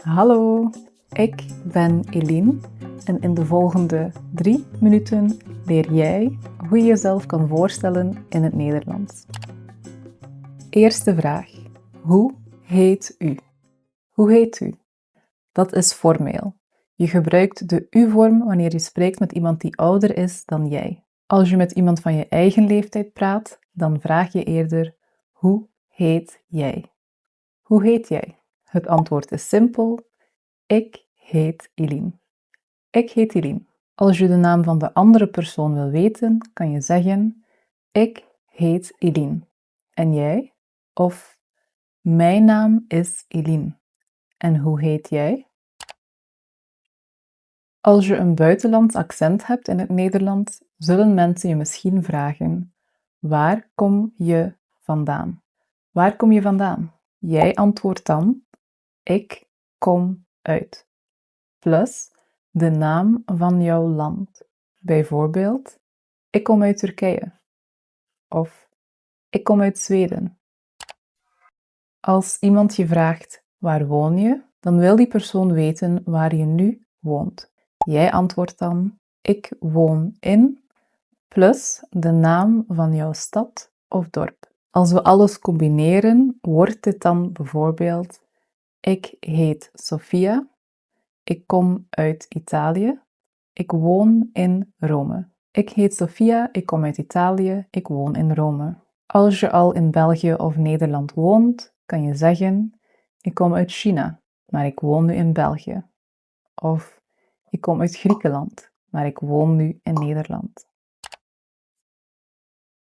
Hallo, ik ben Eline en in de volgende 3 minuten leer jij hoe je jezelf kan voorstellen in het Nederlands. Eerste vraag. Hoe heet u? Hoe heet u? Dat is formeel. Je gebruikt de u-vorm wanneer je spreekt met iemand die ouder is dan jij. Als je met iemand van je eigen leeftijd praat, dan vraag je eerder: hoe heet jij? Hoe heet jij? Het antwoord is simpel. Ik heet Eline. Ik heet Eline. Als je de naam van de andere persoon wil weten, kan je zeggen: ik heet Eline. En jij? Of mijn naam is Eline. En hoe heet jij? Als je een buitenlands accent hebt in het Nederlands, zullen mensen je misschien vragen: waar kom je vandaan? Waar kom je vandaan? Jij antwoordt dan: ik kom uit. Plus de naam van jouw land. Bijvoorbeeld, ik kom uit Turkije. Of ik kom uit Zweden. Als iemand je vraagt: waar woon je? Dan wil die persoon weten waar je nu woont. Jij antwoordt dan: ik woon in, plus de naam van jouw stad of dorp. Als we alles combineren, wordt dit dan bijvoorbeeld: ik heet Sofia, ik kom uit Italië, ik woon in Rome. Ik heet Sofia, ik kom uit Italië, ik woon in Rome. Als je al in België of Nederland woont, kan je zeggen: ik kom uit China, maar ik woon nu in België. Of ik kom uit Griekenland, maar ik woon nu in Nederland.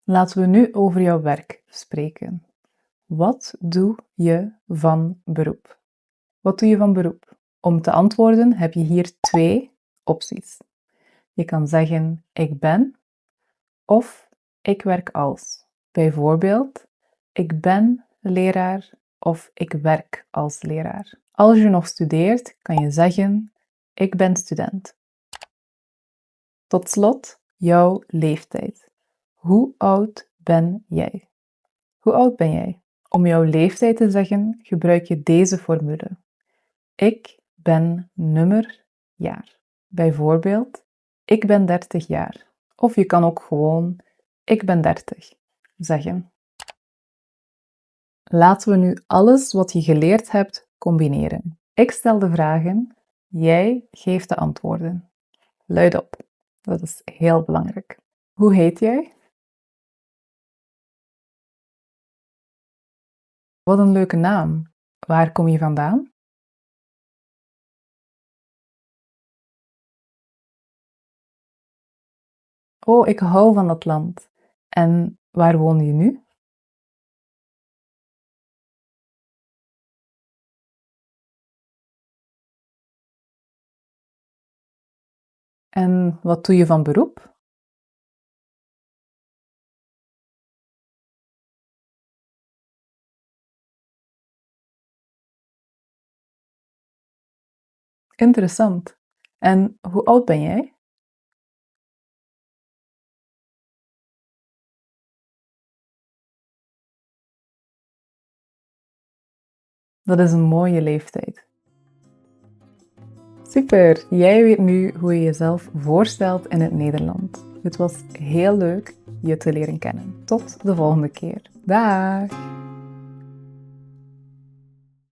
Laten we nu over jouw werk spreken. Wat doe je van beroep? Wat doe je van beroep? Om te antwoorden heb je hier 2 opties. Je kan zeggen: ik ben of ik werk als. Bijvoorbeeld, ik ben leraar of ik werk als leraar. Als je nog studeert, kan je zeggen: ik ben student. Tot slot, jouw leeftijd. Hoe oud ben jij? Hoe oud ben jij? Om jouw leeftijd te zeggen, gebruik je deze formule. Ik ben nummer jaar. Bijvoorbeeld, ik ben 30 jaar. Of je kan ook gewoon: ik ben 30 zeggen. Laten we nu alles wat je geleerd hebt combineren. Ik stel de vragen, jij geeft de antwoorden. Luid op, dat is heel belangrijk. Hoe heet jij? Wat een leuke naam. Waar kom je vandaan? Oh, ik hou van dat land. En waar woon je nu? En wat doe je van beroep? Interessant. En hoe oud ben jij? Dat is een mooie leeftijd. Super, jij weet nu hoe je jezelf voorstelt in het Nederlands. Het was heel leuk je te leren kennen. Tot de volgende keer. Dag!